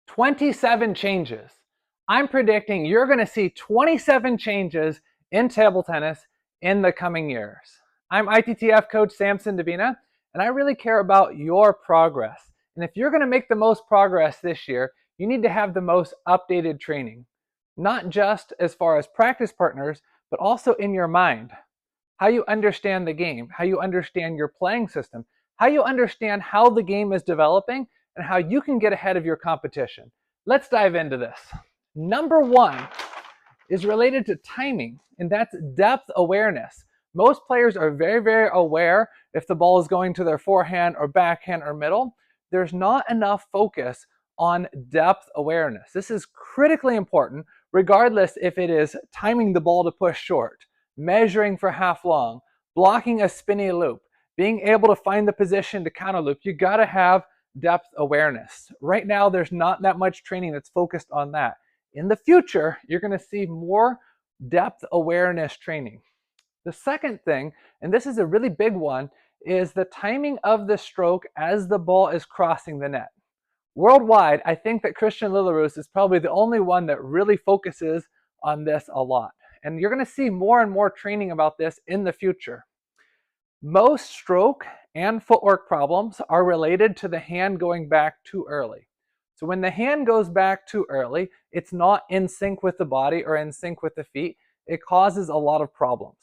27 changes. I'm predicting you're going to see 27 changes in table tennis in the coming years. I'm ITTF coach Samson Davina, and I really care about your progress. And if you're going to make the most progress this year, you need to have the most updated training, not just as far as practice partners, but also in your mind. How you understand the game, how you understand your playing system, how you understand how the game is developing, and how you can get ahead of your competition. Let's dive into this. Number one is related to timing, and that's depth awareness. Most players are very, very aware if the ball is going to their forehand or backhand or middle. There's not enough focus on depth awareness. This is critically important, regardless if it is timing the ball to push short, measuring for half long, blocking a spinny loop, being able to find the position to counter loop. You got to have depth awareness. Right now, there's not that much training that's focused on that. In the future, you're going to see more depth awareness training. The second thing, and this is a really big one, is the timing of the stroke as the ball is crossing the net. Worldwide, I think that Christian Lillarus is probably the only one that really focuses on this a lot. And you're going to see more and more training about this in the future. Most stroke and footwork problems are related to the hand going back too early. So when the hand goes back too early, it's not in sync with the body or in sync with the feet. It causes a lot of problems.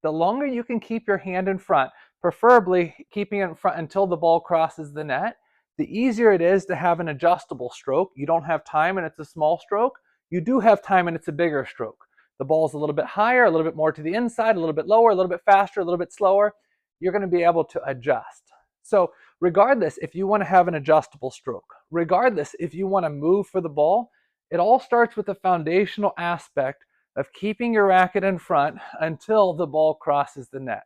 The longer you can keep your hand in front, preferably keeping it in front until the ball crosses the net, the easier it is to have an adjustable stroke. You don't have time and it's a small stroke. You do have time and it's a bigger stroke. The ball's a little bit higher, a little bit more to the inside, a little bit lower, a little bit faster, a little bit slower. You're going to be able to adjust. So regardless if you want to have an adjustable stroke, regardless if you want to move for the ball, it all starts with the foundational aspect of keeping your racket in front until the ball crosses the net.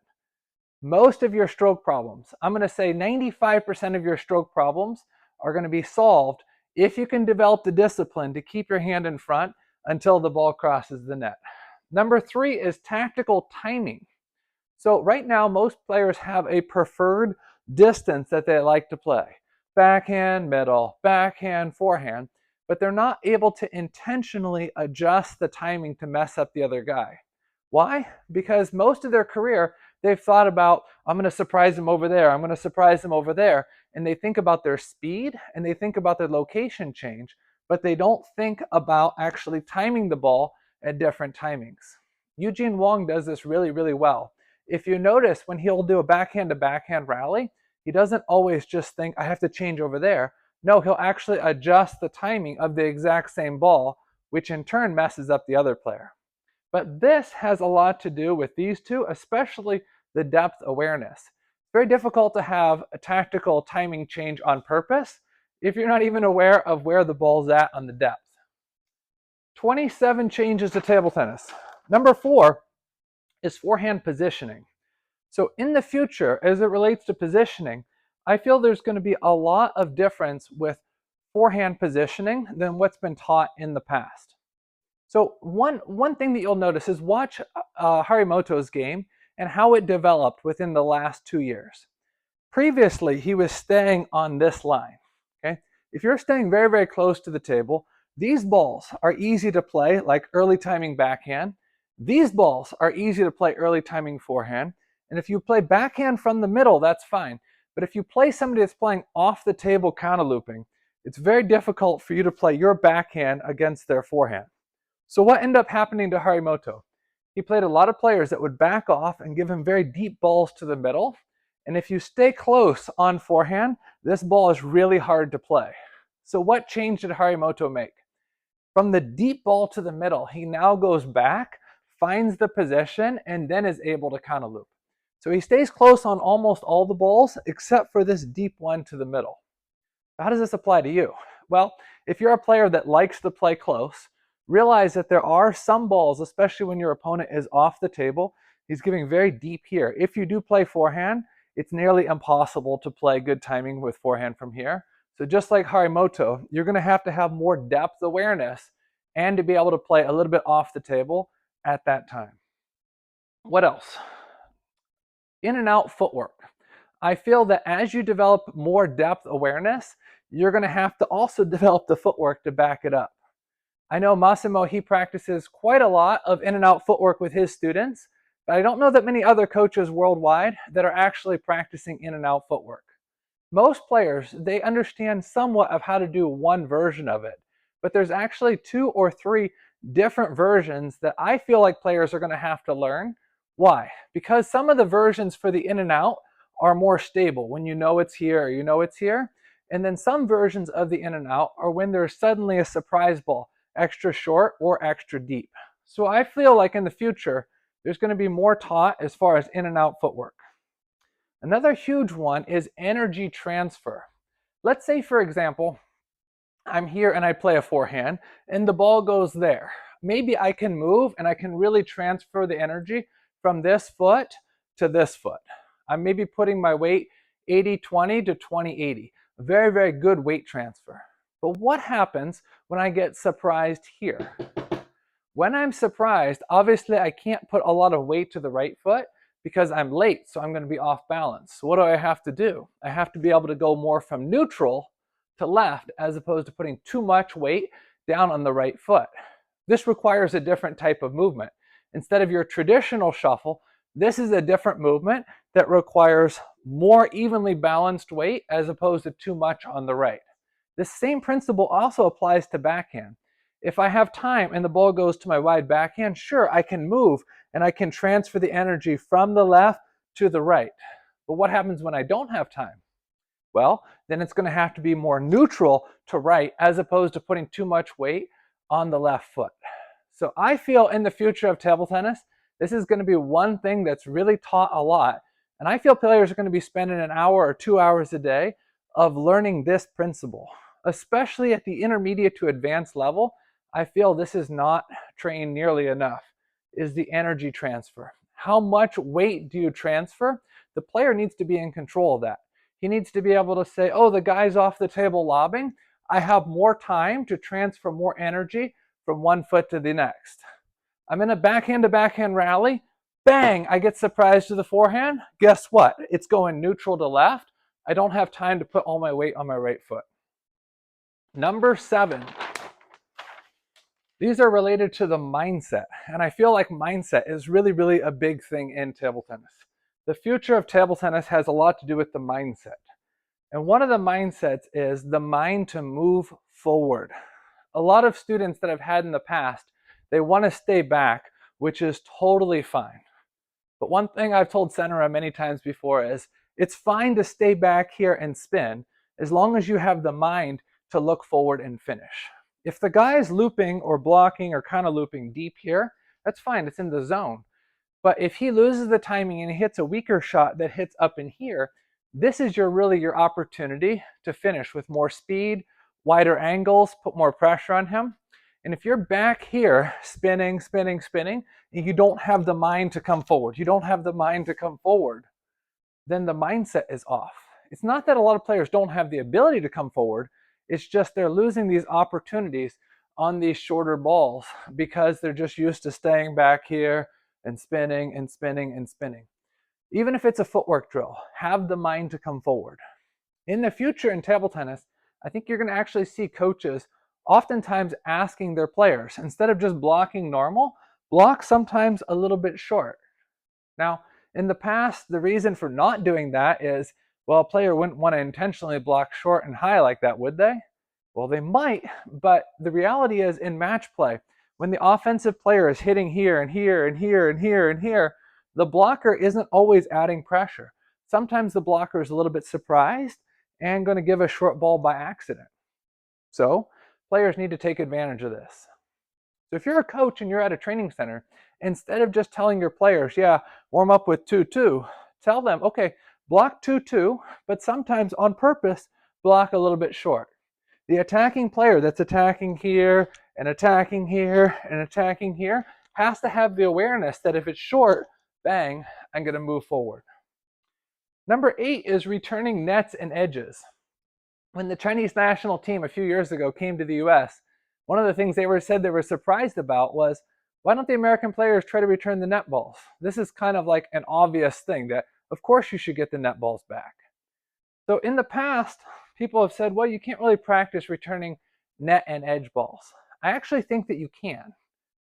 Most of your stroke problems, I'm going to say 95% of your stroke problems are going to be solved if you can develop the discipline to keep your hand in front until the ball crosses the net. Number three is tactical timing. So right now, most players have a preferred distance that they like to play. Backhand, middle, backhand, forehand, but they're not able to intentionally adjust the timing to mess up the other guy. Why? Because most of their career, they've thought about, I'm going to surprise them over there, I'm going to surprise them over there, and they think about their speed and they think about their location change, but they don't think about actually timing the ball at different timings. Eugene Wong does this really, really well. If you notice, when he'll do a backhand to backhand rally, he doesn't always just think, I have to change over there. No, he'll actually adjust the timing of the exact same ball, which in turn messes up the other player. But this has a lot to do with these two, especially the depth awareness. It's very difficult to have a tactical timing change on purpose if you're not even aware of where the ball's at on the depth. 27 changes to table tennis. Number four is forehand positioning. So in the future, as it relates to positioning, I feel there's going to be a lot of difference with forehand positioning than what's been taught in the past. So one thing that you'll notice is watch Harimoto's game and how it developed within the last 2 years. Previously, he was staying on this line. Okay, if you're staying very, very close to the table, these balls are easy to play, like early timing backhand. These balls are easy to play early timing forehand. And if you play backhand from the middle, that's fine. But if you play somebody that's playing off the table counter looping, it's very difficult for you to play your backhand against their forehand. So what ended up happening to Harimoto? He played a lot of players that would back off and give him very deep balls to the middle. And if you stay close on forehand, this ball is really hard to play. So what change did Harimoto make? From the deep ball to the middle, he now goes back, finds the position, and then is able to counter loop. So he stays close on almost all the balls except for this deep one to the middle. How does this apply to you? Well, if you're a player that likes to play close, realize that there are some balls, especially when your opponent is off the table, he's giving very deep here. If you do play forehand, it's nearly impossible to play good timing with forehand from here. So just like Harimoto, you're going to have more depth awareness and to be able to play a little bit off the table at that time. What else? In and out footwork. I feel that as you develop more depth awareness, you're going to have to also develop the footwork to back it up. I know Massimo, he practices quite a lot of in and out footwork with his students, but I don't know that many other coaches worldwide that are actually practicing in and out footwork. Most players, they understand somewhat of how to do one version of it, but there's actually 2 or 3 different versions that I feel like players are going to have to learn. Why? Because some of the versions for the in and out are more stable when you know it's here or you know it's here. And then some versions of the in and out are when there's suddenly a surprise ball, extra short or extra deep. So I feel like in the future, there's going to be more taught as far as in and out footwork. Another huge one is energy transfer. Let's say, for example, I'm here and I play a forehand and the ball goes there. Maybe I can move and I can really transfer the energy from this foot to this foot. I'm maybe putting my weight 80-20 to 20-80. Very, very good weight transfer. But what happens when I get surprised here? When I'm surprised, obviously I can't put a lot of weight to the right foot because I'm late, so I'm going to be off balance. So what do I have to do? I have to be able to go more from neutral to left as opposed to putting too much weight down on the right foot. This requires a different type of movement. Instead of your traditional shuffle, this is a different movement that requires more evenly balanced weight as opposed to too much on the right. This same principle also applies to backhand. If I have time and the ball goes to my wide backhand, sure, I can move and I can transfer the energy from the left to the right. But what happens when I don't have time? Well, then it's going to have to be more neutral to right as opposed to putting too much weight on the left foot. So I feel in the future of table tennis, this is going to be one thing that's really taught a lot. And I feel players are going to be spending an hour or 2 hours a day of learning this principle, especially at the intermediate to advanced level. I feel this is not trained nearly enough, is the energy transfer. How much weight do you transfer? The player needs to be in control of that. He needs to be able to say, oh, the guy's off the table lobbing. I have more time to transfer more energy from one foot to the next. I'm in a backhand to backhand rally. Bang, I get surprised to the forehand. Guess what? It's going neutral to left. I don't have time to put all my weight on my right foot. Number 7. These are related to the mindset. And I feel like mindset is really, really a big thing in table tennis. The future of table tennis has a lot to do with the mindset. And one of the mindsets is the mind to move forward. A lot of students that I've had in the past, they want to stay back, which is totally fine. But one thing I've told Senra many times before is it's fine to stay back here and spin as long as you have the mind to look forward and finish. If the guy is looping or blocking or kind of looping deep here, that's fine, it's in the zone. But if he loses the timing and he hits a weaker shot that hits up in here, this is really your opportunity to finish with more speed, wider angles, put more pressure on him. And if you're back here spinning, spinning, spinning, and you don't have the mind to come forward, then the mindset is off. It's not that a lot of players don't have the ability to come forward, it's just they're losing these opportunities on these shorter balls because they're just used to staying back here and spinning and spinning and spinning. Even if it's a footwork drill, have the mind to come forward. In the future in table tennis, I think you're going to actually see coaches oftentimes asking their players, instead of just blocking normal, block sometimes a little bit short. Now, in the past, the reason for not doing that is, well, a player wouldn't want to intentionally block short and high like that, would they? Well, they might, but the reality is in match play, when the offensive player is hitting here and here and here and here and here, the blocker isn't always adding pressure. Sometimes the blocker is a little bit surprised and going to give a short ball by accident. So players need to take advantage of this. So if you're a coach and you're at a training center, instead of just telling your players, yeah, warm up with 2-2, tell them, okay, block 2-2, but sometimes on purpose, block a little bit short. The attacking player that's attacking here and attacking here and attacking here has to have the awareness that if it's short, bang, I'm going to move forward. Number 8 is returning nets and edges. When the Chinese national team a few years ago came to the US, one of the things they said they were surprised about was, why don't the American players try to return the net balls? This is kind of like an obvious thing that, of course, you should get the net balls back. So in the past, people have said, well, you can't really practice returning net and edge balls. I actually think that you can.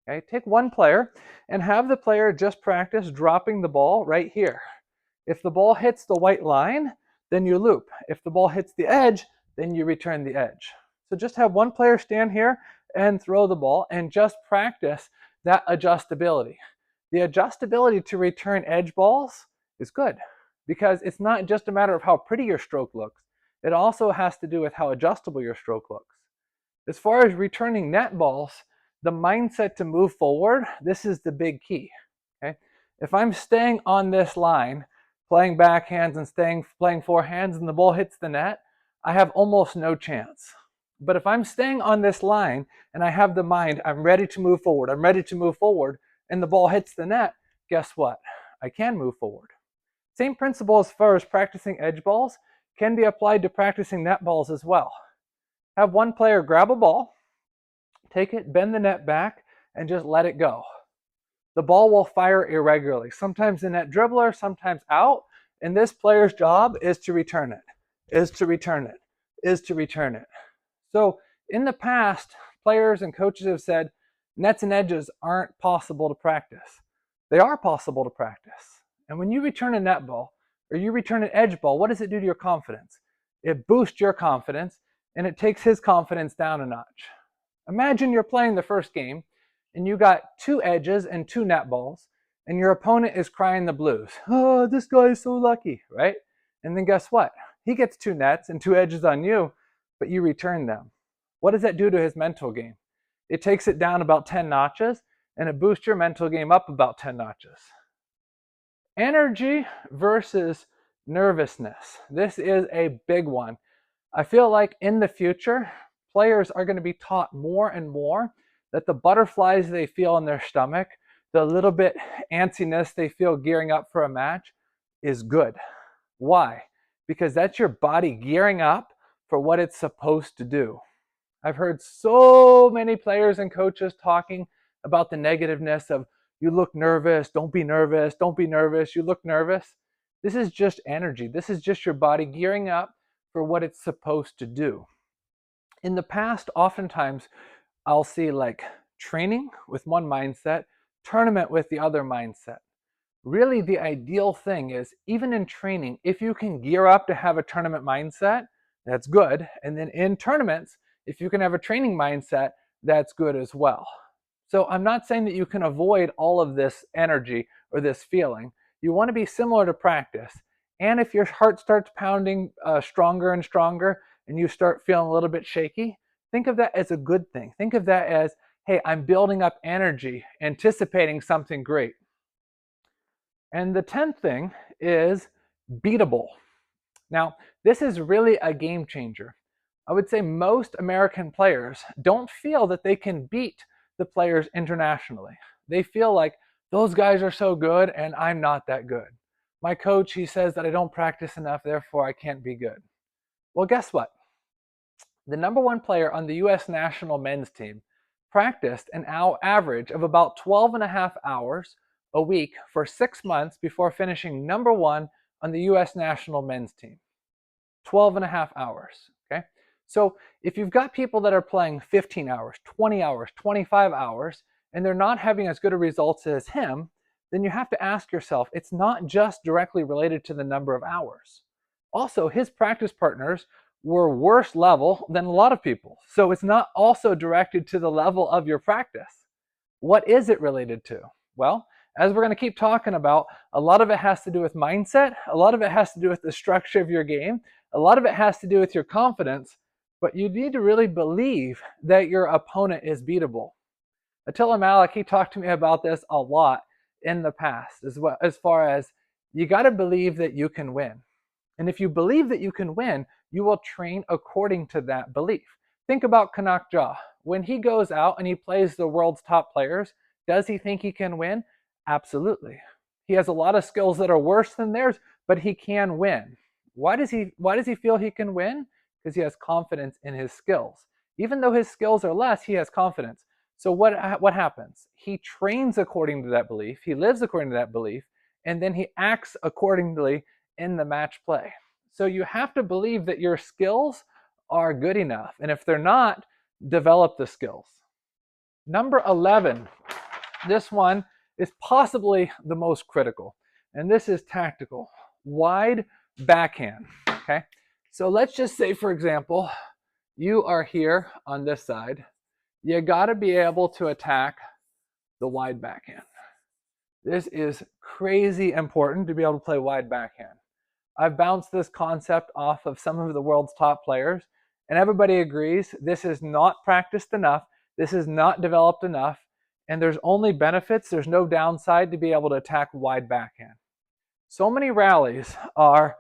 Okay, take one player and have the player just practice dropping the ball right here. If the ball hits the white line, then you loop. If the ball hits the edge, then you return the edge. So just have one player stand here and throw the ball and just practice that adjustability. The adjustability to return edge balls is good because it's not just a matter of how pretty your stroke looks. It also has to do with how adjustable your stroke looks. As far as returning net balls, the mindset to move forward, this is the big key. Okay? If I'm staying on this line, playing backhands and playing forehands, and the ball hits the net, I have almost no chance. But if I'm staying on this line and I have the mind, I'm ready to move forward, and the ball hits the net, guess what? I can move forward. Same principle as far as practicing edge balls can be applied to practicing net balls as well. Have one player grab a ball, take it, bend the net back, and just let it go. The ball will fire irregularly, sometimes the net dribbler, sometimes out, and this player's job is to return it, is to return it, is to return it. So in the past, players and coaches have said nets and edges aren't possible to practice. They are possible to practice. And when you return a net ball or you return an edge ball, what does it do to your confidence? It boosts your confidence and it takes his confidence down a notch. Imagine you're playing the first game and you got 2 edges and 2 net balls and your opponent is crying the blues. Oh, this guy is so lucky, right? And then guess what? He gets 2 nets and 2 edges on you, but you return them. What does that do to his mental game? It takes it down about 10 notches and it boosts your mental game up about 10 notches. Energy versus nervousness. This is a big one. I feel like in the future, players are going to be taught more and more that the butterflies they feel in their stomach, the little bit antsiness they feel gearing up for a match is good. Why? Because that's your body gearing up for what it's supposed to do. I've heard so many players and coaches talking about the negativeness of you look nervous, don't be nervous, don't be nervous, you look nervous. This is just energy. This is just your body gearing up for what it's supposed to do. In the past, oftentimes, I'll see like training with one mindset, tournament with the other mindset. Really, the ideal thing is, even in training, if you can gear up to have a tournament mindset, that's good. And then in tournaments, if you can have a training mindset, that's good as well. So I'm not saying that you can avoid all of this energy or this feeling. You want to be similar to practice. And if your heart starts pounding stronger and stronger and you start feeling a little bit shaky, think of that as a good thing. Think of that as, hey, I'm building up energy, anticipating something great. And the 10th thing is beatable. Now, this is really a game changer. I would say most American players don't feel that they can beat the players internationally. They feel like those guys are so good and I'm not that good. My coach, he says that I don't practice enough, therefore I can't be good. Well, guess what? The number 1 player on the US national men's team practiced an average of about 12 and a half hours a week for 6 months before finishing number 1 on the US national men's team. 12 and a half hours, okay? So if you've got people that are playing 15 hours, 20 hours, 25 hours, and they're not having as good a results as him, then you have to ask yourself, it's not just directly related to the number of hours. Also, his practice partners were worse level than a lot of people. So it's not also directed to the level of your practice. What is it related to? Well, as we're going to keep talking about, a lot of it has to do with mindset. A lot of it has to do with the structure of your game. A lot of it has to do with your confidence. But you need to really believe that your opponent is beatable. Attila Malik, he talked to me about this a lot in the past, as far as you got to believe that you can win. And if you believe that you can win, you will train according to that belief. Think about Kanak Jah. When he goes out and he plays the world's top players, does he think he can win? Absolutely. He has a lot of skills that are worse than theirs, but he can win. Why does he feel he can win? Because he has confidence in his skills. Even though his skills are less, he has confidence. So what happens? He trains according to that belief, he lives according to that belief, and then he acts accordingly in the match play. So you have to believe that your skills are good enough. And if they're not, develop the skills. Number 11, this one is possibly the most critical, and this is tactical. Wide backhand, okay? So let's just say, for example, you are here on this side. You gotta be able to attack the wide backhand. This is crazy important to be able to play wide backhand. I've bounced this concept off of some of the world's top players, and everybody agrees this is not practiced enough, this is not developed enough, and there's only benefits, there's no downside to be able to attack wide backhand. So many rallies are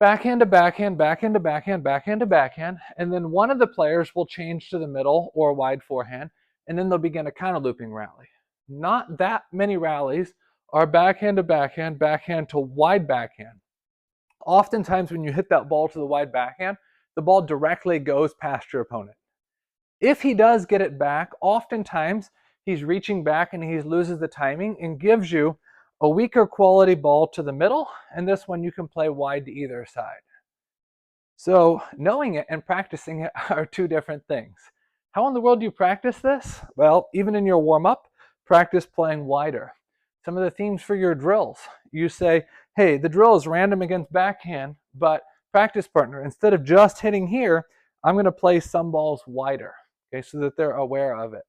backhand to backhand, backhand to backhand, backhand to backhand, and then one of the players will change to the middle or wide forehand, and then they'll begin a counter looping rally. Not that many rallies are backhand to backhand, backhand to wide backhand. Oftentimes when you hit that ball to the wide backhand, the ball directly goes past your opponent. If he does get it back, oftentimes he's reaching back and he loses the timing and gives you a weaker quality ball to the middle, and this one you can play wide to either side. So knowing it and practicing it are two different things. How in the world do you practice this? Well, even in your warm-up, practice playing wider. Some of the themes for your drills, you say, hey, the drill is random against backhand, but practice partner, instead of just hitting here, I'm going to play some balls wider, okay, so that they're aware of it.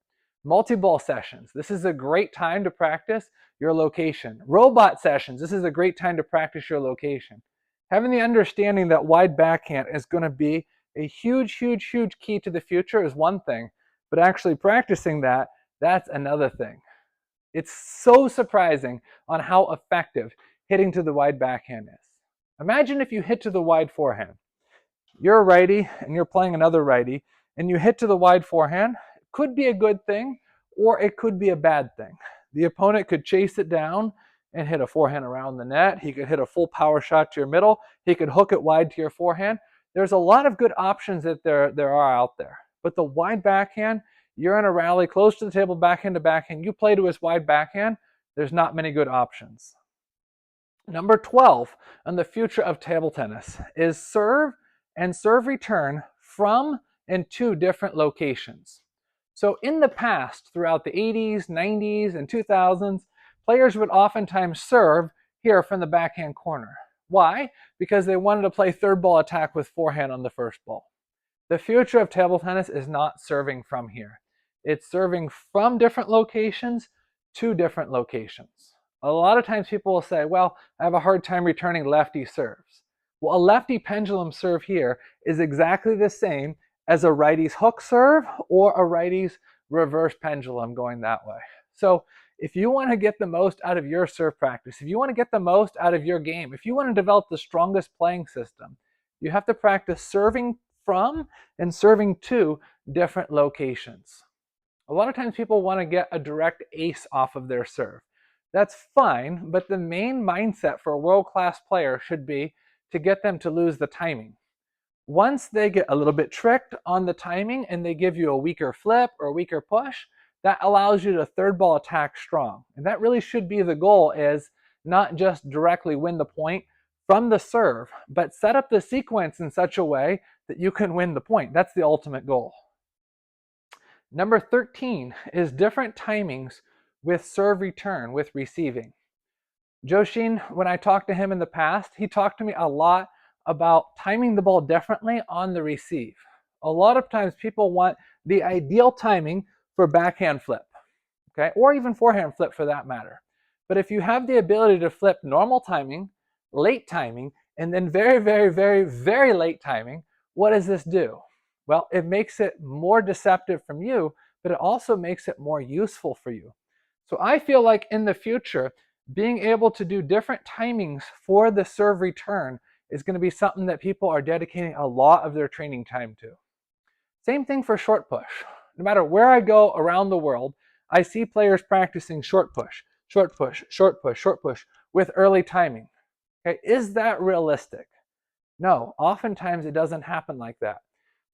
Multi-ball sessions, this is a great time to practice your location. Robot sessions, this is a great time to practice your location. Having the understanding that wide backhand is going to be a huge, huge, huge key to the future is one thing, but actually practicing that, that's another thing. It's so surprising on how effective hitting to the wide backhand is. Imagine if you hit to the wide forehand. You're a righty and you're playing another righty, and you hit to the wide forehand. It could be a good thing, or it could be a bad thing. The opponent could chase it down and hit a forehand around the net. He could hit a full power shot to your middle. He could hook it wide to your forehand. There's a lot of good options that there are out there. But the wide backhand, you're in a rally close to the table, backhand to backhand, you play to his wide backhand, there's not many good options. Number 12 on the future of table tennis is serve and serve return from and to different locations. So in the past, throughout the 80s, 90s, and 2000s, players would oftentimes serve here from the backhand corner. Why? Because they wanted to play third ball attack with forehand on the first ball. The future of table tennis is not serving from here. It's serving from different locations to different locations. A lot of times people will say, well, I have a hard time returning lefty serves. Well, a lefty pendulum serve here is exactly the same as a righty's hook serve or a righty's reverse pendulum going that way. So if you want to get the most out of your serve practice, if you want to get the most out of your game, if you want to develop the strongest playing system, you have to practice serving from and serving to different locations. A lot of times people want to get a direct ace off of their serve. That's fine, but the main mindset for a world-class player should be to get them to lose the timing. Once they get a little bit tricked on the timing and they give you a weaker flip or a weaker push, that allows you to third ball attack strong. And that really should be the goal, is not just directly win the point from the serve, but set up the sequence in such a way that you can win the point. That's the ultimate goal. Number 13 is different timings with serve return, with receiving. Joshin, when I talked to him in the past, he talked to me a lot about timing the ball differently on the receive. A lot of times people want the ideal timing for backhand flip, okay, or even forehand flip for that matter. But if you have the ability to flip normal timing, late timing, and then very, very, very, very late timing, what does this do? Well, it makes it more deceptive from you, but it also makes it more useful for you. So I feel like in the future, being able to do different timings for the serve return is going to be something that people are dedicating a lot of their training time to. Same thing for short push. No matter where I go around the world, I see players practicing short push, short push, short push, short push with early timing. Okay, is that realistic? No, oftentimes it doesn't happen like that.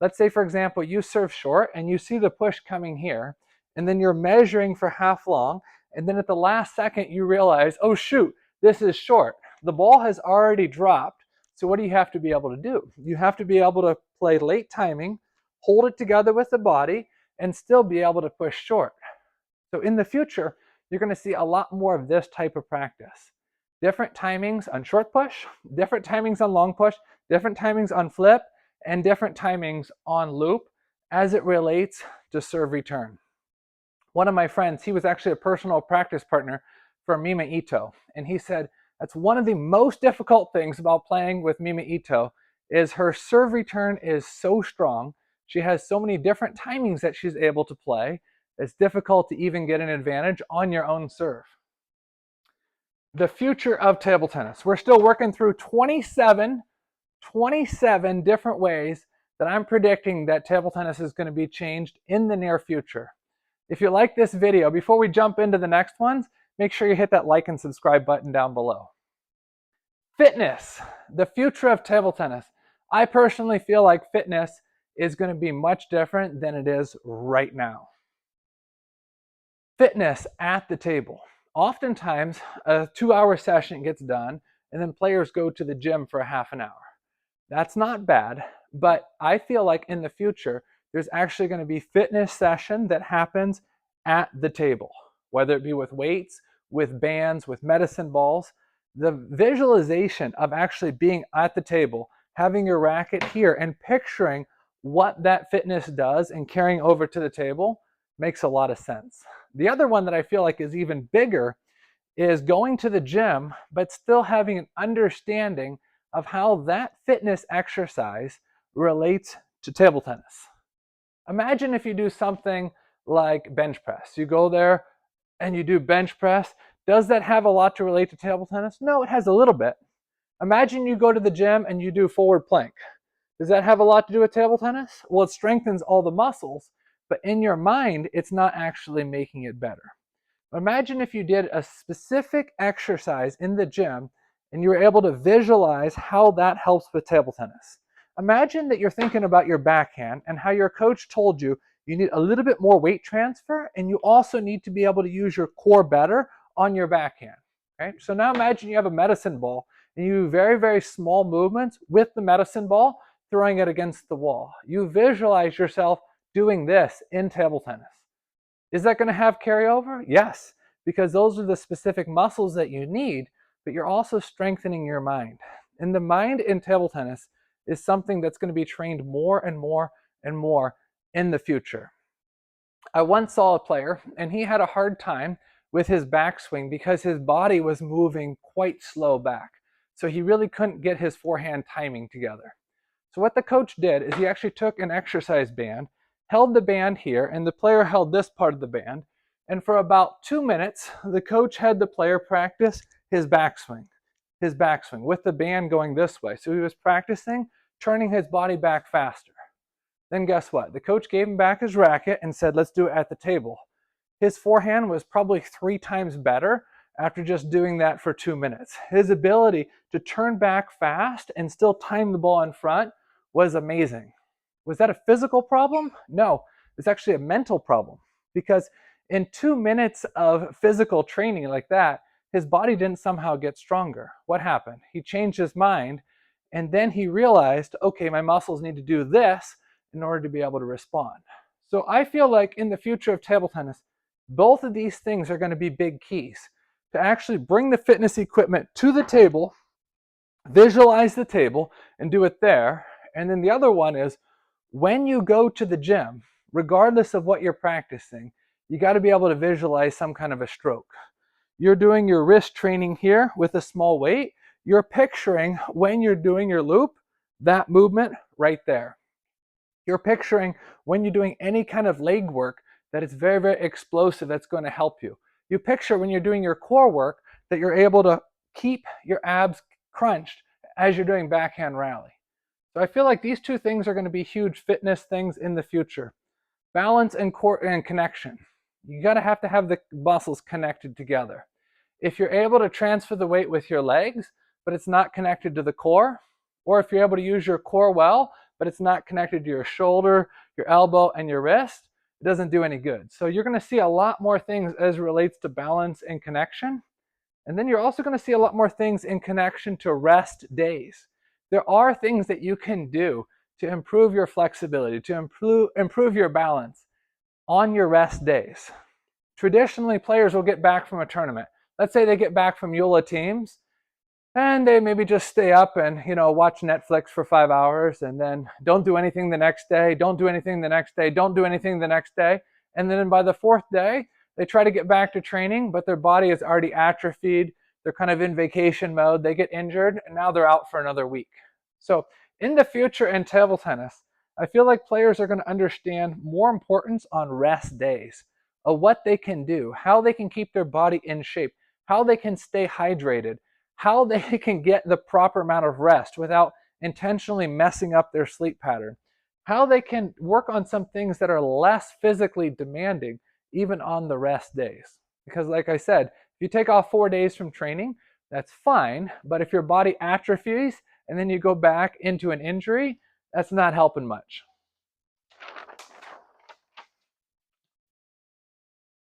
Let's say, for example, you serve short and you see the push coming here, and then you're measuring for half long, and then at the last second you realize, oh shoot, this is short. The ball has already dropped, So what do you have to be able to do? You have to be able to play late timing, hold it together with the body, and still be able to push short. So in the future, you're going to see a lot more of this type of practice. Different timings on short push, different timings on long push, different timings on flip, and different timings on loop as it relates to serve return. One of my friends, he was actually a personal practice partner for Mima Ito, and he said that's one of the most difficult things about playing with Mima Ito is her serve return is so strong. She has so many different timings that she's able to play. It's difficult to even get an advantage on your own serve. The future of table tennis. We're still working through 27 different ways that I'm predicting that table tennis is going to be changed in the near future. If you like this video, before we jump into the next ones, make sure you hit that like and subscribe button down below. Fitness, the future of table tennis. I personally feel like fitness is going to be much different than it is right now. Fitness at the table. Oftentimes, a 2-hour session gets done, and then players go to the gym for a half an hour. That's not bad, but I feel like in the future, there's actually going to be fitness session that happens at the table, whether it be with weights, with bands, with medicine balls. The visualization of actually being at the table, having your racket here and picturing what that fitness does and carrying over to the table makes a lot of sense. The other one that I feel like is even bigger is going to the gym, but still having an understanding of how that fitness exercise relates to table tennis. Imagine if you do something like bench press. You go there and you do bench press. Does that have a lot to relate to table tennis? No, it has a little bit. Imagine you go to the gym and you do forward plank. Does that have a lot to do with table tennis? Well, it strengthens all the muscles, but in your mind, it's not actually making it better. Imagine if you did a specific exercise in the gym and you were able to visualize how that helps with table tennis. Imagine that you're thinking about your backhand and how your coach told you you need a little bit more weight transfer and you also need to be able to use your core better on your backhand. Right? So now imagine you have a medicine ball and you do very, very small movements with the medicine ball, throwing it against the wall. You visualize yourself doing this in table tennis. Is that going to have carryover? Yes, because those are the specific muscles that you need, but you're also strengthening your mind. And the mind in table tennis is something that's going to be trained more and more and more in the future. I once saw a player, and he had a hard time with his backswing because his body was moving quite slow back. So he really couldn't get his forehand timing together. So what the coach did is he actually took an exercise band, held the band here, and the player held this part of the band. And for about 2 minutes, the coach had the player practice his backswing with the band going this way. So he was practicing turning his body back faster. Then guess what? The coach gave him back his racket and said, let's do it at the table. His forehand was probably 3 times better after just doing that for 2 minutes. His ability to turn back fast and still time the ball in front was amazing. Was that a physical problem? No, it's actually a mental problem because in 2 minutes of physical training like that, his body didn't somehow get stronger. What happened? He changed his mind and then he realized, okay, my muscles need to do this in order to be able to respond. So I feel like in the future of table tennis, both of these things are going to be big keys to actually bring the fitness equipment to the table, visualize the table and do it there. And then the other one is when you go to the gym, regardless of what you're practicing, you got to be able to visualize some kind of a stroke. You're doing your wrist training here with a small weight. You're picturing when you're doing your loop, that movement right there. You're picturing when you're doing any kind of leg work that it's very, very explosive that's going to help you. You picture when you're doing your core work that you're able to keep your abs crunched as you're doing backhand rally. So I feel like these two things are going to be huge fitness things in the future. Balance and core and connection. You got to have the muscles connected together. If you're able to transfer the weight with your legs, but it's not connected to the core, or if you're able to use your core well, but it's not connected to your shoulder, your elbow, and your wrist, it doesn't do any good. So you're going to see a lot more things as it relates to balance and connection. And then you're also going to see a lot more things in connection to rest days. There are things that you can do to improve your flexibility, to improve your balance on your rest days. Traditionally, players will get back from a tournament. Let's say they get back from EULA teams, and they maybe just stay up and watch Netflix for 5 hours, and then don't do anything the next day, don't do anything the next day, don't do anything the next day. And then by the fourth day, they try to get back to training, but their body is already atrophied. They're kind of in vacation mode. They get injured, and now they're out for another week. So in the future in table tennis, I feel like players are going to understand more importance on rest days, of what they can do, how they can keep their body in shape, how they can stay hydrated, how they can get the proper amount of rest without intentionally messing up their sleep pattern, how they can work on some things that are less physically demanding even on the rest days. Because like I said, if you take off 4 days from training, that's fine, but if your body atrophies and then you go back into an injury, that's not helping much.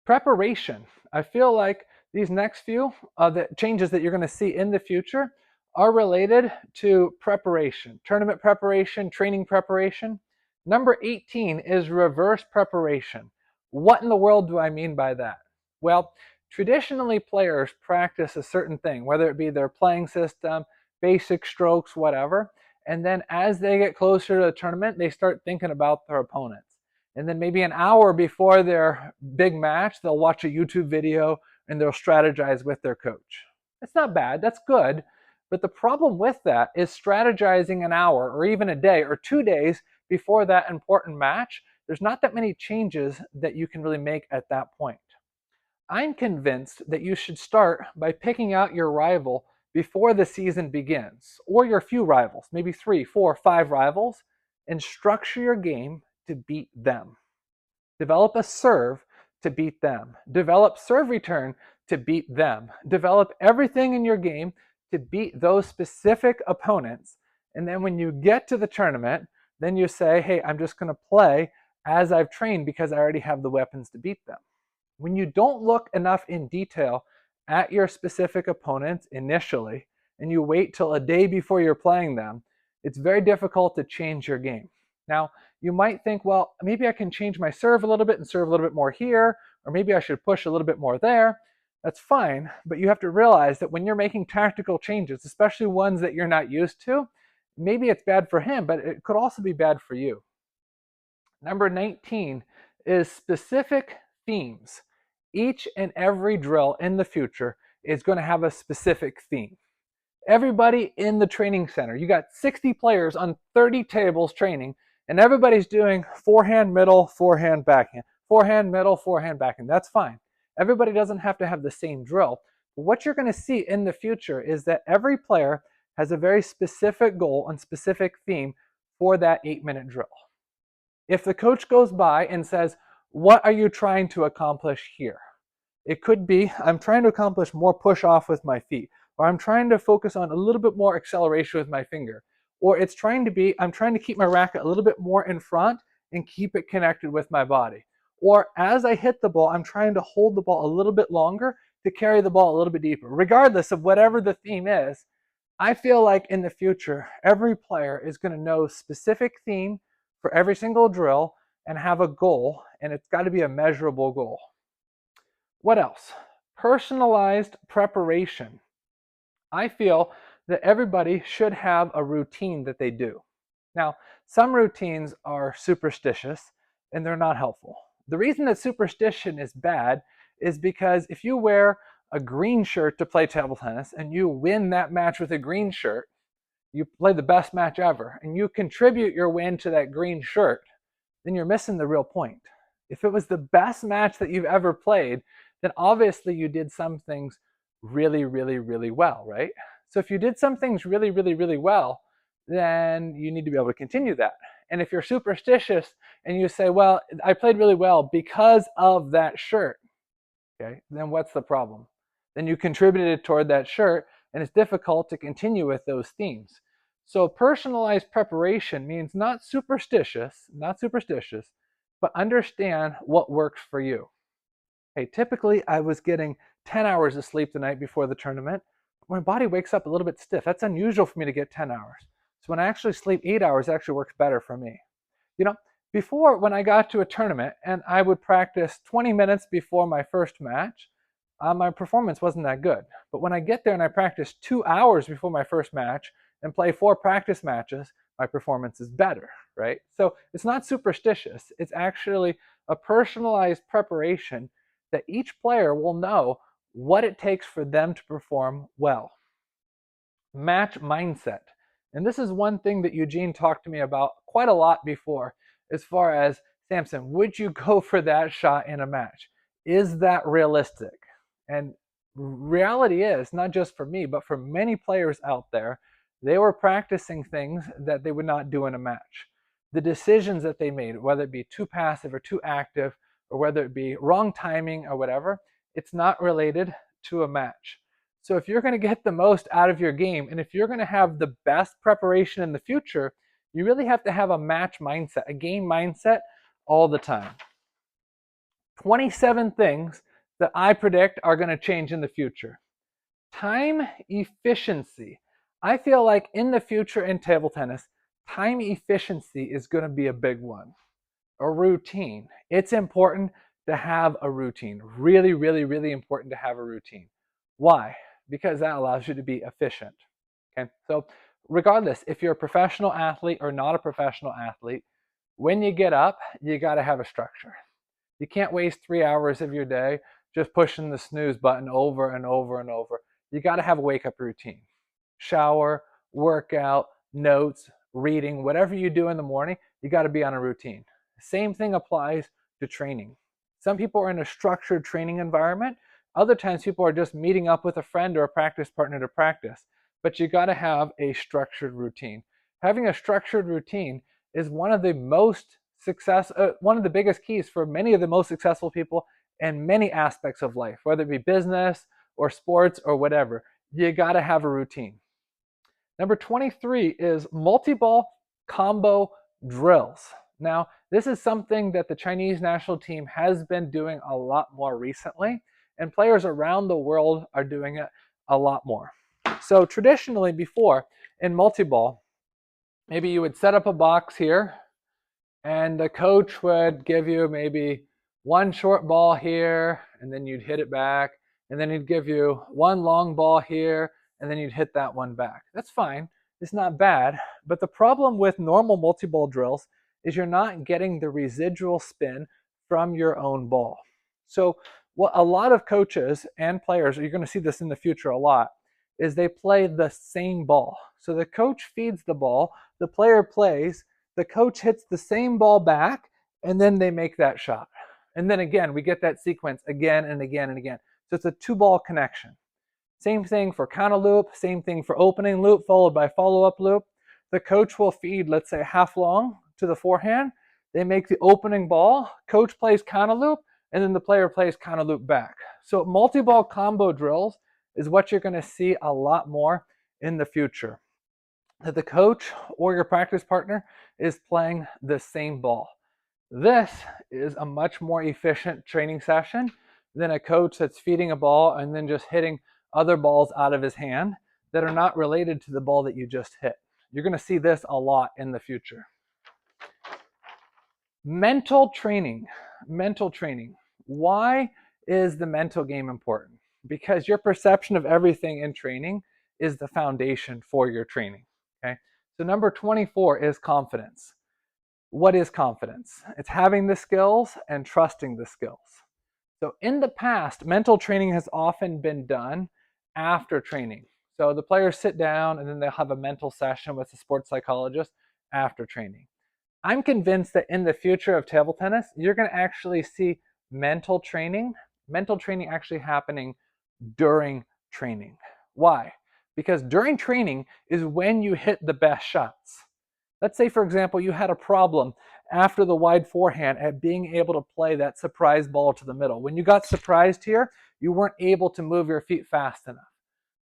Preparation. I feel like these next few the changes that you're going to see in the future are related to preparation, tournament preparation, training preparation. Number 18 is reverse preparation. What in the world do I mean by that? Well, traditionally players practice a certain thing, whether it be their playing system, basic strokes, whatever, and then as they get closer to the tournament, they start thinking about their opponents. And then maybe an hour before their big match, they'll watch a YouTube video and they'll strategize with their coach. It's not bad, that's good. But the problem with that is strategizing an hour or even a day or 2 days before that important match. There's not that many changes that you can really make at that point. I'm convinced that you should start by picking out your rival before the season begins, or your few rivals, maybe 3, 4, 5 rivals, and structure your game to beat them. Develop a serve to beat them. Develop serve return to beat them. Develop everything in your game to beat those specific opponents. And then when you get to the tournament, then you say, hey, I'm just going to play as I've trained because I already have the weapons to beat them. When you don't look enough in detail at your specific opponents initially, and you wait till a day before you're playing them, it's very difficult to change your game. Now, you might think, well, maybe I can change my serve a little bit and serve a little bit more here, or maybe I should push a little bit more there. That's fine, but you have to realize that when you're making tactical changes, especially ones that you're not used to, maybe it's bad for him, but it could also be bad for you. Number 19 is specific themes. Each and every drill in the future is going to have a specific theme. Everybody in the training center, you got 60 players on 30 tables training, and everybody's doing forehand, middle, forehand, backhand, forehand, middle, forehand, backhand. That's fine. Everybody doesn't have to have the same drill. But what you're going to see in the future is that every player has a very specific goal and specific theme for that 8-minute drill. If the coach goes by and says, what are you trying to accomplish here? It could be, I'm trying to accomplish more push off with my feet, or I'm trying to focus on a little bit more acceleration with my finger, or it's trying to be, I'm trying to keep my racket a little bit more in front and keep it connected with my body. Or as I hit the ball, I'm trying to hold the ball a little bit longer to carry the ball a little bit deeper. Regardless of whatever the theme is, I feel like in the future, every player is going to know specific theme for every single drill and have a goal, and it's got to be a measurable goal. What else? Personalized preparation. I feel that everybody should have a routine that they do. Now, some routines are superstitious and they're not helpful. The reason that superstition is bad is because if you wear a green shirt to play table tennis and you win that match with a green shirt, you play the best match ever, and you contribute your win to that green shirt, then you're missing the real point. If it was the best match that you've ever played, then obviously you did some things really, really, really well, right? So if you did some things really, really, really well, then you need to be able to continue that. And if you're superstitious and you say, well, I played really well because of that shirt, okay, then what's the problem? Then you contributed toward that shirt, and it's difficult to continue with those themes. So personalized preparation means not superstitious, but understand what works for you. Hey, typically I was getting 10 hours of sleep the night before the tournament. My body wakes up a little bit stiff. That's unusual for me to get 10 hours. So when I actually sleep 8 hours, it actually works better for me. You know, before when I got to a tournament and I would practice 20 minutes before my first match, my performance wasn't that good. But when I get there and I practice 2 hours before my first match and play 4 practice matches, my performance is better, right? So it's not superstitious. It's actually a personalized preparation that each player will know what it takes for them to perform well. Match mindset. And this is one thing that Eugene talked to me about quite a lot before, as far as, Samson, would you go for that shot in a match? Is that realistic? And reality is, not just for me, but for many players out there, they were practicing things that they would not do in a match. The decisions that they made, whether it be too passive or too active, or whether it be wrong timing or whatever, it's not related to a match. So if you're going to get the most out of your game, and if you're going to have the best preparation in the future, you really have to have a match mindset, a game mindset all the time. 27 things that I predict are going to change in the future. Time efficiency. I feel like in the future in table tennis, time efficiency is going to be a big one. A routine. It's important to have a routine. Really, really, really important to have a routine. Why? Because that allows you to be efficient. Okay, so regardless if you're a professional athlete or not a professional athlete, when you get up, you got to have a structure. You can't waste 3 hours of your day just pushing the snooze button over and over and over. You got to have a wake up routine. Shower, workout, notes, reading, whatever you do in the morning, you got to be on a routine. Same thing applies to training. Some people are in a structured training environment. Other times people are just meeting up with a friend or a practice partner to practice. But you got to have a structured routine. Having a structured routine is one of the biggest keys for many of the most successful people in many aspects of life, whether it be business or sports or whatever. You got to have a routine. Number 23 is multi-ball combo drills. Now, this is something that the Chinese national team has been doing a lot more recently, and players around the world are doing it a lot more. So traditionally before, in multi-ball, maybe you would set up a box here, and the coach would give you maybe one short ball here, and then you'd hit it back, and then he'd give you one long ball here, and then you'd hit that one back. That's fine. It's not bad. But the problem with normal multi-ball drills is you're not getting the residual spin from your own ball. So what a lot of coaches and players, you're going to see this in the future a lot, is they play the same ball. So the coach feeds the ball, the player plays, the coach hits the same ball back, and then they make that shot. And then again, we get that sequence again and again and again. So it's a 2-ball connection. Same thing for counter loop, same thing for opening loop followed by follow-up loop. The coach will feed, let's say, half long to the forehand. They make the opening ball, coach plays counter loop, and then the player plays counter loop back. So multi-ball combo drills is what you're going to see a lot more in the future. That the coach or your practice partner is playing the same ball. This is a much more efficient training session than a coach that's feeding a ball and then just hitting other balls out of his hand that are not related to the ball that you just hit. You're going to see this a lot in the future. Mental training. Mental training. Why is the mental game important? Because your perception of everything in training is the foundation for your training. Okay? So number 24 is confidence. What is confidence? It's having the skills and trusting the skills. So in the past, mental training has often been done after training. So the players sit down and then they'll have a mental session with a sports psychologist after training. I'm convinced that in the future of table tennis, you're going to actually see mental training actually happening during training. Why? Because during training is when you hit the best shots. Let's say, for example, you had a problem after the wide forehand at being able to play that surprise ball to the middle. When you got surprised here, you weren't able to move your feet fast enough.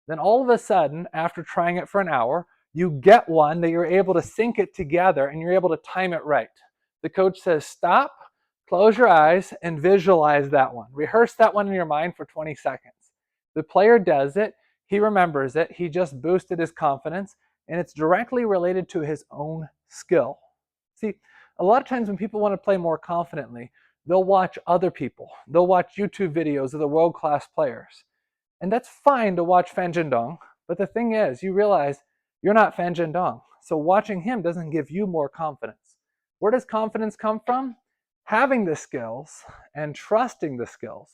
Then all of a sudden, after trying it for an hour, you get one that you're able to sync it together and you're able to time it right. The coach says, stop, close your eyes, and visualize that one. Rehearse that one in your mind for 20 seconds. The player does it. He remembers it. He just boosted his confidence. and it's directly related to his own skill. See, a lot of times when people want to play more confidently, they'll watch other people. They'll watch YouTube videos of the world-class players. And that's fine to watch Fan Zhendong, but the thing is, you realize you're not Fan Zhendong. So watching him doesn't give you more confidence. Where does confidence come from? Having the skills and trusting the skills.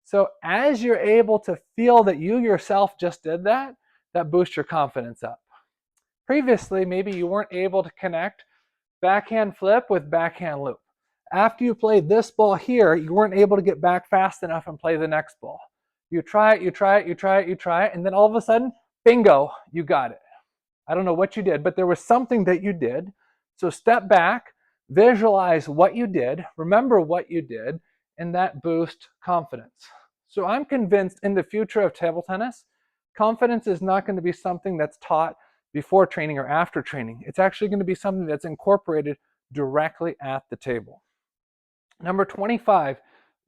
So as you're able to feel that you yourself just did that, that boosts your confidence up. Previously, maybe you weren't able to connect backhand flip with backhand loop. After you played this ball here, you weren't able to get back fast enough and play the next ball. You try it, you try it, you try it, you try it, and then all of a sudden, bingo, you got it. I don't know what you did, but there was something that you did. So step back, visualize what you did, remember what you did, and that boosts confidence. So I'm convinced in the future of table tennis, confidence is not going to be something that's taught before training or after training. It's actually going to be something that's incorporated directly at the table. Number 25,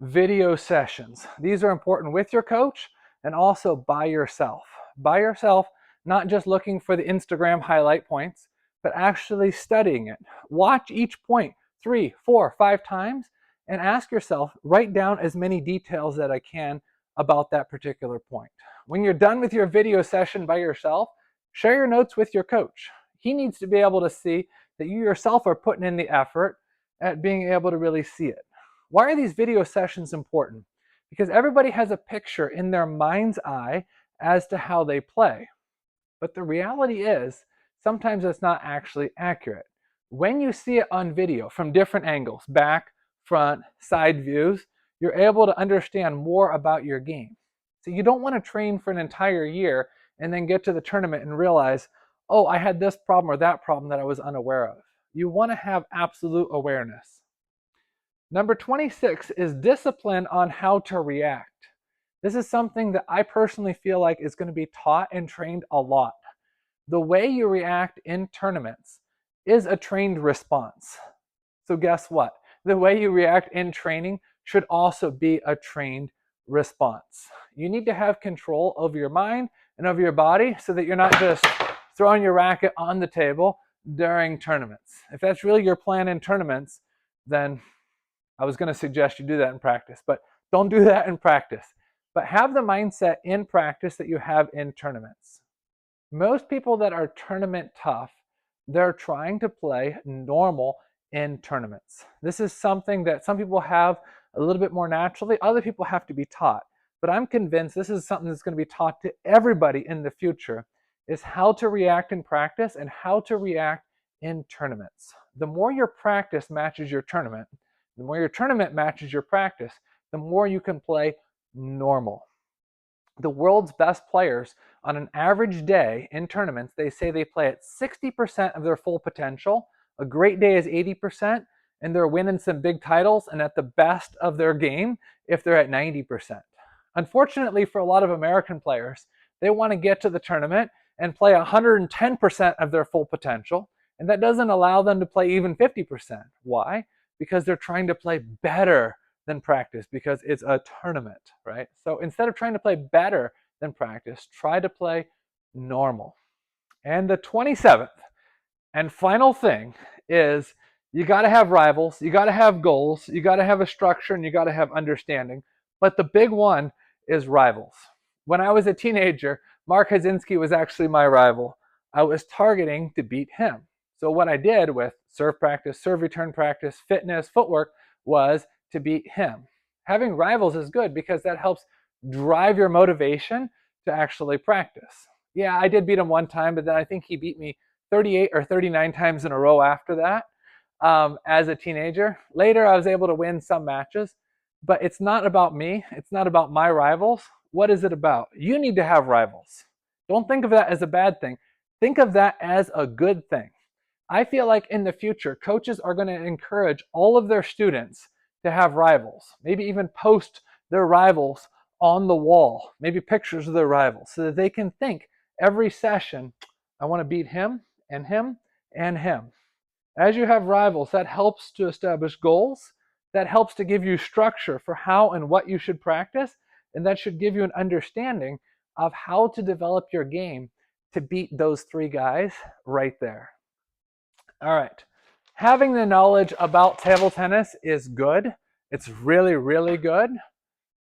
video sessions. These are important with your coach and also by yourself. By yourself, not just looking for the Instagram highlight points, but actually studying it. Watch each point 3, 4, 5 times and ask yourself, write down as many details that I can about that particular point. When you're done with your video session by yourself, share your notes with your coach. He needs to be able to see that you yourself are putting in the effort at being able to really see it. Why are these video sessions important? Because everybody has a picture in their mind's eye as to how they play. But the reality is, sometimes it's not actually accurate. When you see it on video from different angles, back, front, side views, you're able to understand more about your game. So you don't want to train for an entire year and then get to the tournament and realize, oh, I had this problem or that problem that I was unaware of. You want to have absolute awareness. Number 26 is discipline on how to react. This is something that I personally feel like is going to be taught and trained a lot. The way you react in tournaments is a trained response. So guess what? The way you react in training should also be a trained response. You need to have control over your mind and over your body so that you're not just throwing your racket on the table during tournaments. If that's really your plan in tournaments, then I was going to suggest you do that in practice, but don't do that in practice. But have the mindset in practice that you have in tournaments. Most people that are tournament tough, they're trying to play normal in tournaments. This is something that some people have a little bit more naturally. Other people have to be taught. But I'm convinced this is something that's going to be taught to everybody in the future, is how to react in practice and how to react in tournaments. The more your practice matches your tournament, the more your tournament matches your practice, the more you can play normal. The world's best players on an average day in tournaments, they say they play at 60% of their full potential. A great day is 80%, and they're winning some big titles and at the best of their game if they're at 90%. Unfortunately for a lot of American players, they want to get to the tournament and play 110% of their full potential, and that doesn't allow them to play even 50%. Why? Because they're trying to play better than practice because it's a tournament, right? So instead of trying to play better than practice, try to play normal. And the 27th and final thing is you got to have rivals, you got to have goals, you got to have a structure, and you got to have understanding. But the big one is rivals. When I was a teenager, Mark Hazinski was actually my rival. I was targeting to beat him. So what I did with serve practice, serve return practice, fitness, footwork was to beat him. Having rivals is good because that helps drive your motivation to actually practice. Yeah, I did beat him one time, but then I think he beat me 38 or 39 times in a row after that as a teenager. Later, I was able to win some matches, but it's not about me. It's not about my rivals. What is it about? You need to have rivals. Don't think of that as a bad thing. Think of that as a good thing. I feel like in the future, coaches are going to encourage all of their students to have rivals, maybe even post their rivals on the wall, maybe pictures of their rivals, so that they can think every session, I want to beat him and him and him. As you have rivals, that helps to establish goals, that helps to give you structure for how and what you should practice, and that should give you an understanding of how to develop your game to beat those 3 guys right there. All right. Having the knowledge about table tennis is good. It's really, really good.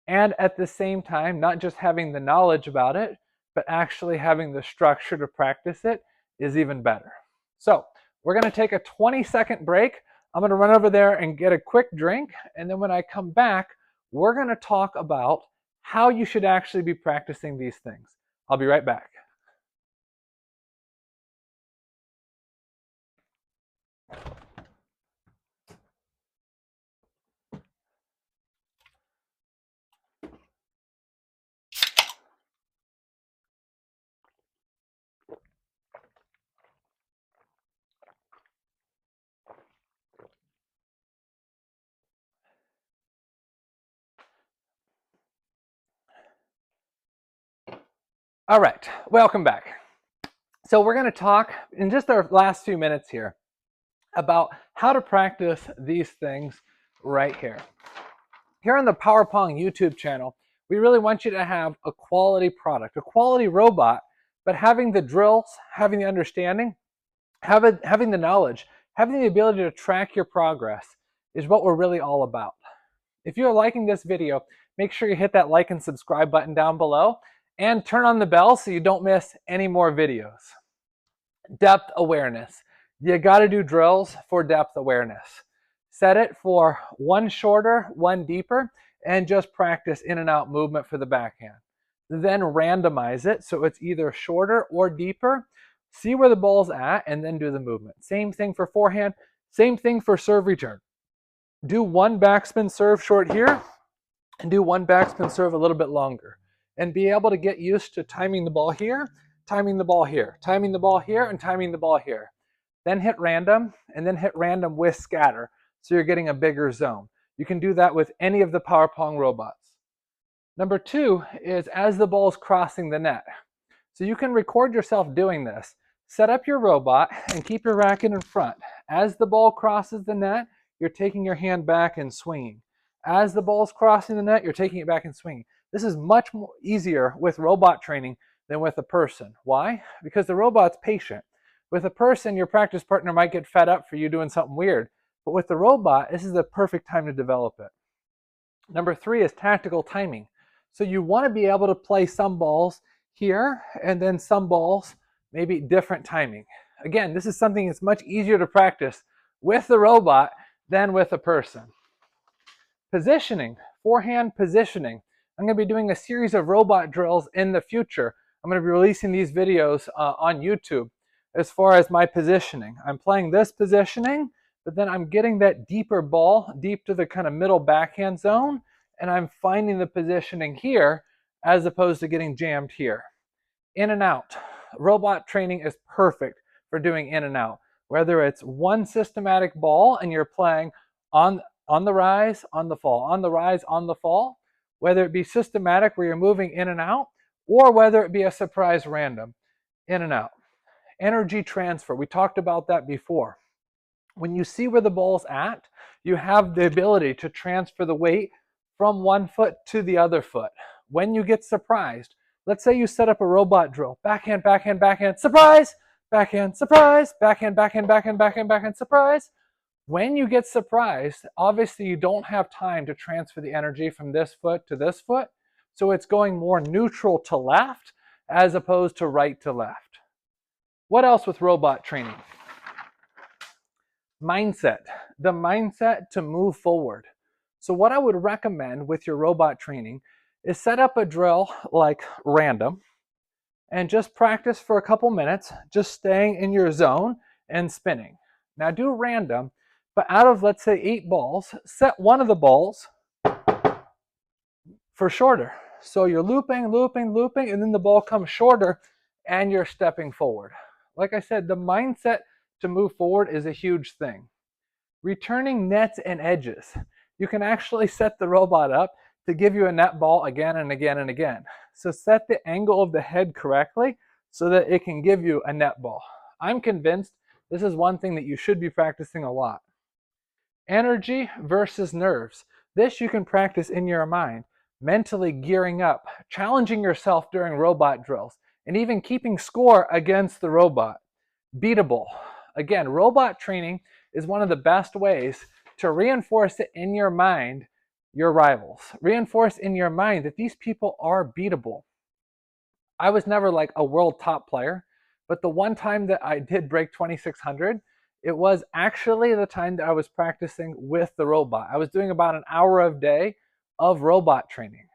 And at the same time, not just having the knowledge about it, but actually having the structure to practice it is even better. So we're going to take a 20-second break. I'm going to run over there and get a quick drink. And then when I come back, we're going to talk about how you should actually be practicing these things. I'll be right back. All right, welcome back. So we're going to talk in just our last few minutes here about how to practice these things right here. Here on the Power Pong YouTube channel, we really want you to have a quality product, a quality robot, but having the drills, having the understanding, having the knowledge, having the ability to track your progress is what we're really all about. If you're liking this video, make sure you hit that like and subscribe button down below and turn on the bell so you don't miss any more videos. Depth awareness. You got to do drills for depth awareness. Set it for one shorter, one deeper, and just practice in and out movement for the backhand. Then randomize it so it's either shorter or deeper. See where the ball's at and then do the movement. Same thing for forehand, same thing for serve return. Do one backspin serve short here and do one backspin serve a little bit longer. And be able to get used to timing the ball here, timing the ball here, timing the ball here, and timing the ball here. Then hit random, and then hit random with scatter, so you're getting a bigger zone. You can do that with any of the Power Pong robots. Number 2 is as the ball's crossing the net. So you can record yourself doing this. Set up your robot and keep your racket in front. As the ball crosses the net, you're taking your hand back and swinging. As the ball's crossing the net, you're taking it back and swinging. This is much more easier with robot training than with a person. Why? Because the robot's patient. With a person, your practice partner might get fed up for you doing something weird. But with the robot, this is the perfect time to develop it. Number 3 is tactical timing. So you want to be able to play some balls here and then some balls, maybe different timing. Again, this is something that's much easier to practice with the robot than with a person. Positioning, forehand positioning. I'm going to be doing a series of robot drills in the future. I'm going to be releasing these videos on YouTube as far as my positioning. I'm playing this positioning, but then I'm getting that deeper ball, deep to the kind of middle backhand zone, and I'm finding the positioning here as opposed to getting jammed here. In and out. Robot training is perfect for doing in and out. Whether it's one systematic ball and you're playing on the rise, on the fall, on the rise, on the fall, whether it be systematic where you're moving in and out, or whether it be a surprise random, in and out. Energy transfer, we talked about that before. When you see where the ball's at, you have the ability to transfer the weight from one foot to the other foot. When you get surprised, let's say you set up a robot drill, backhand, backhand, backhand, surprise, backhand, surprise, backhand, backhand, backhand, backhand, backhand, surprise. When you get surprised, obviously you don't have time to transfer the energy from this foot to this foot, so it's going more neutral to left as opposed to right to left. What else with robot training? Mindset, the mindset to move forward. So what I would recommend with your robot training is set up a drill like random and just practice for a couple minutes, just staying in your zone and spinning. Now do random, but out of, let's say, 8 balls, set one of the balls for shorter. So you're looping, looping, looping, and then the ball comes shorter and you're stepping forward. Like I said, the mindset to move forward is a huge thing. Returning nets and edges. You can actually set the robot up to give you a net ball again and again and again. So set the angle of the head correctly so that it can give you a net ball. I'm convinced this is one thing that you should be practicing a lot. Energy versus nerves. This you can practice in your mind, mentally gearing up, challenging yourself during robot drills, and even keeping score against the robot. Beatable. Again, robot training is one of the best ways to reinforce it in your mind, your rivals. Reinforce in your mind that these people are beatable. I was never like a world top player, but the one time that I did break 2600, it was actually the time that I was practicing with the robot. I was doing about an hour a day of robot training.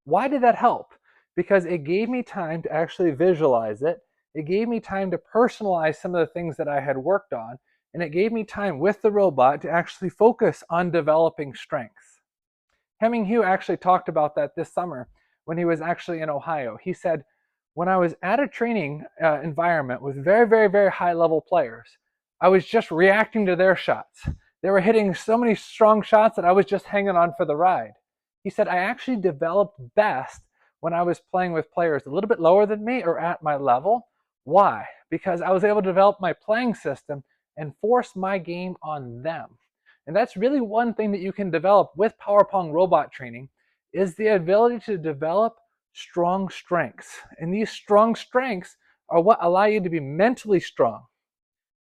Why did that help? Because it gave me time to actually visualize it. It gave me time to personalize some of the things that I had worked on. And it gave me time with the robot to actually focus on developing strengths. Hemming Hugh actually talked about that this summer when he was actually in Ohio. He said, when I was at a training environment with very, very, very high level players, I was just reacting to their shots. They were hitting so many strong shots that I was just hanging on for the ride. He said, I actually developed best when I was playing with players a little bit lower than me or at my level. Why? Because I was able to develop my playing system and force my game on them. And that's really one thing that you can develop with Power Pong robot training is the ability to develop strong strengths. And these strong strengths are what allow you to be mentally strong.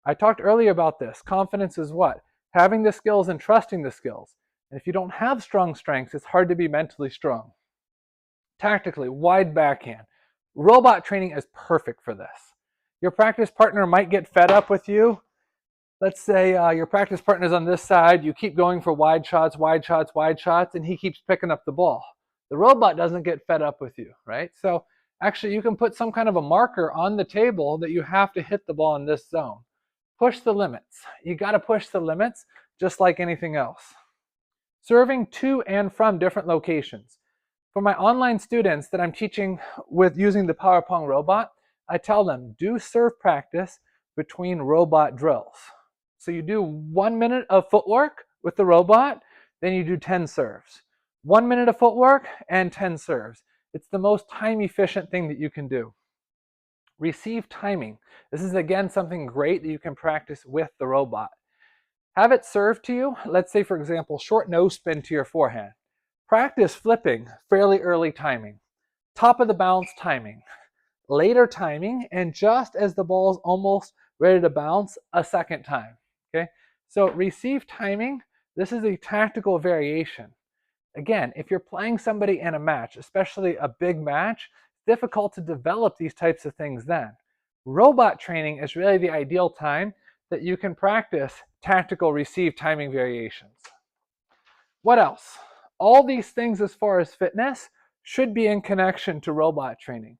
I talked earlier about this. Confidence is what? Having the skills and trusting the skills. And if you don't have strong strengths, it's hard to be mentally strong. Tactically, wide backhand. Robot training is perfect for this. Your practice partner might get fed up with you. Let's say your practice partner's on this side. You keep going for wide shots, wide shots, wide shots, and he keeps picking up the ball. The robot doesn't get fed up with you, right? So actually, you can put some kind of a marker on the table that you have to hit the ball in this zone. Push the limits. You got to push the limits just like anything else. Serving to and from different locations. For my online students that I'm teaching with using the Power Pong robot, I tell them, do serve practice between robot drills. So you do 1 minute of footwork with the robot, then you do 10 serves. 1 minute of footwork and 10 serves. It's the most time efficient thing that you can do. Receive timing. This is again something great that you can practice with the robot. Have it serve to you. Let's say, for example, short nose spin to your forehand. Practice flipping fairly early timing. Top of the bounce timing. Later timing, and just as the ball's almost ready to bounce, a second time. Okay? So receive timing, this is a tactical variation. Again, if you're playing somebody in a match, especially a big match, it's difficult to develop these types of things then. Robot training is really the ideal time that you can practice tactical receive timing variations. What else? All these things as far as fitness should be in connection to robot training.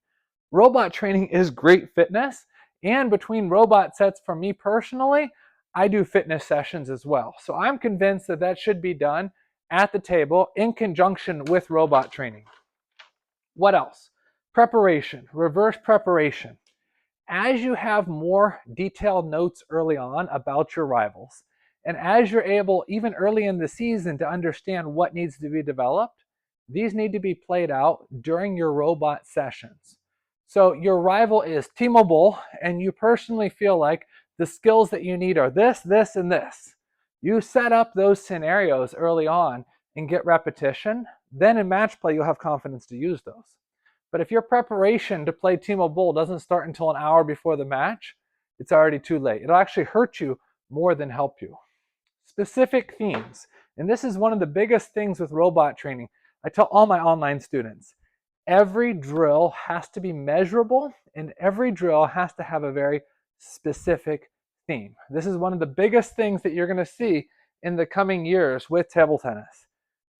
Robot training is great fitness, and between robot sets for me personally, I do fitness sessions as well. So I'm convinced that that should be done at the table in conjunction with robot training. What else? Preparation, reverse preparation. As you have more detailed notes early on about your rivals, and as you're able, even early in the season, to understand what needs to be developed, these need to be played out during your robot sessions. So your rival is T-Mobile, and you personally feel like the skills that you need are this, this, and this. You set up those scenarios early on and get repetition. Then in match play, you'll have confidence to use those. But if your preparation to play T-Mobile doesn't start until an hour before the match, it's already too late. It'll actually hurt you more than help you. Specific themes. And this is one of the biggest things with robot training. I tell all my online students, every drill has to be measurable, and every drill has to have a very specific theme. This is one of the biggest things that you're going to see in the coming years with table tennis.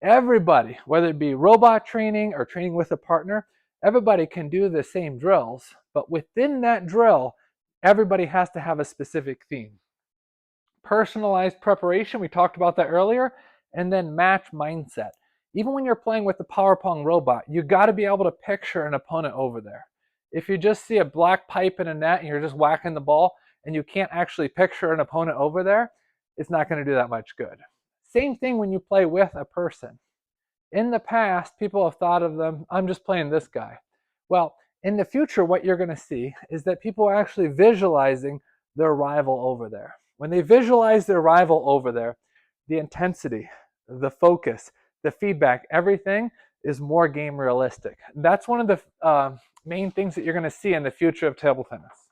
Everybody, whether it be robot training or training with a partner, everybody can do the same drills, but within that drill, everybody has to have a specific theme. Personalized preparation, we talked about that earlier, and then match mindset. Even when you're playing with the Power Pong robot, you got to be able to picture an opponent over there. If you just see a black pipe in a net and you're just whacking the ball and you can't actually picture an opponent over there, it's not going to do that much good. Same thing when you play with a person. In the past, people have thought of them, I'm just playing this guy. Well, in the future, what you're going to see is that people are actually visualizing their rival over there. When they visualize their rival over there, the intensity, the focus, the feedback, everything is more game realistic. That's one of the main things that you're going to see in the future of table tennis.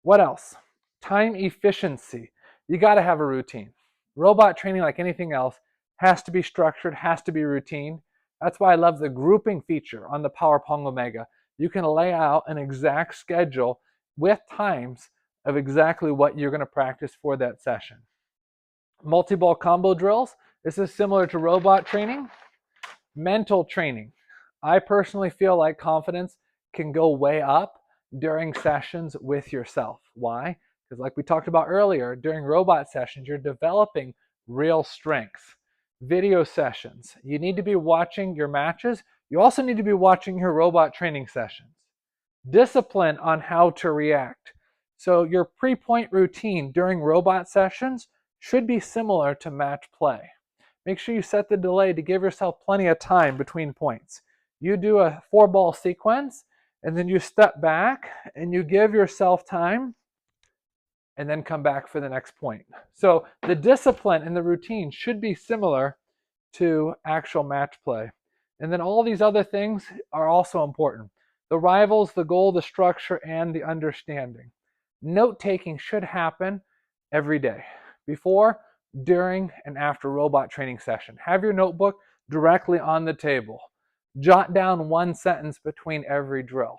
What else? Time efficiency. You got to have a routine. Robot training, like anything else, has to be structured, has to be routine. That's why I love the grouping feature on the PowerPong Omega. You can lay out an exact schedule with times of exactly what you're going to practice for that session. Multi-ball combo drills. This is similar to robot training. Mental training. I personally feel like confidence can go way up during sessions with yourself. Why? Because like we talked about earlier, during robot sessions, you're developing real strengths. Video sessions, you need to be watching your matches. You also need to be watching your robot training sessions. Discipline on how to react. So your pre-point routine during robot sessions should be similar to match play. Make sure you set the delay to give yourself plenty of time between points. You do a 4-ball sequence, and then you step back and you give yourself time and then come back for the next point. So the discipline and the routine should be similar to actual match play. And then all these other things are also important. The rivals, the goal, the structure, and the understanding. Note-taking should happen every day, before, during, and after robot training session. Have your notebook directly on the table. Jot down one sentence between every drill.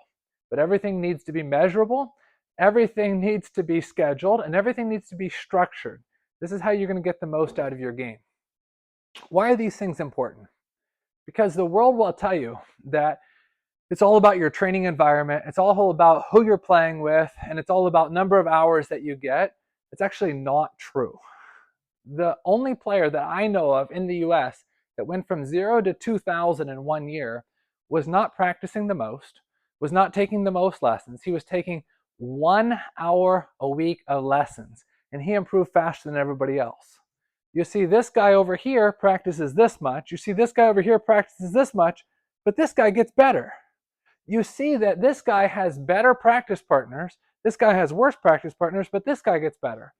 But everything needs to be measurable, everything needs to be scheduled, and everything needs to be structured. This is how you're going to get the most out of your game. Why are these things important? Because the world will tell you that it's all about your training environment, it's all about who you're playing with, and it's all about number of hours that you get. It's actually not true. The only player that I know of in the US that went from 0 to 2,000 in 1 year was not practicing the most, was not taking the most lessons. He was taking 1 hour a week of lessons, and he improved faster than everybody else. You see this guy over here practices this much. You see this guy over here practices this much, but this guy gets better. You see that this guy has better practice partners. This guy has worse practice partners, but this guy gets better.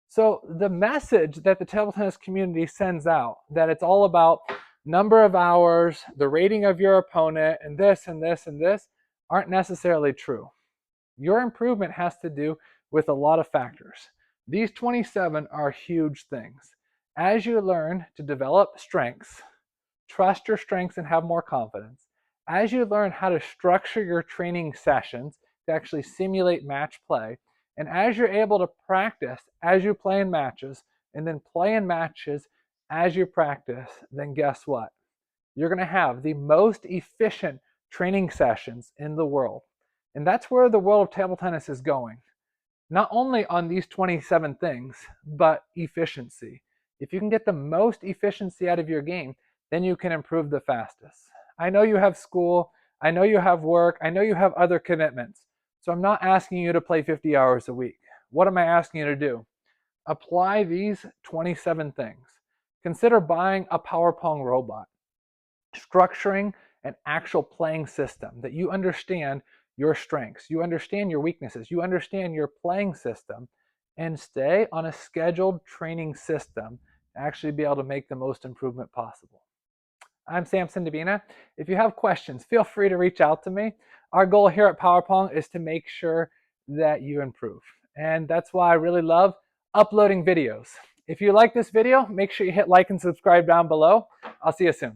So the message that the table tennis community sends out, that it's all about number of hours, the rating of your opponent, and this and this and this, aren't necessarily true. Your improvement has to do with a lot of factors. These 27 are huge things. As you learn to develop strengths, trust your strengths and have more confidence, as you learn how to structure your training sessions to actually simulate match play, and as you're able to practice as you play in matches, and then play in matches as you practice, then guess what? You're going to have the most efficient training sessions in the world. And that's where the world of table tennis is going. Not only on these 27 things, but efficiency. If you can get the most efficiency out of your game, then you can improve the fastest. I know you have school, I know you have work, I know you have other commitments. So I'm not asking you to play 50 hours a week. What am I asking you to do? Apply these 27 things. Consider buying a PowerPong robot, structuring an actual playing system that you understand your strengths, you understand your weaknesses, you understand your playing system, and stay on a scheduled training system to actually be able to make the most improvement possible. I'm Samson Davina. If you have questions, feel free to reach out to me. Our goal here at PowerPong is to make sure that you improve. And that's why I really love uploading videos. If you like this video, make sure you hit like and subscribe down below. I'll see you soon.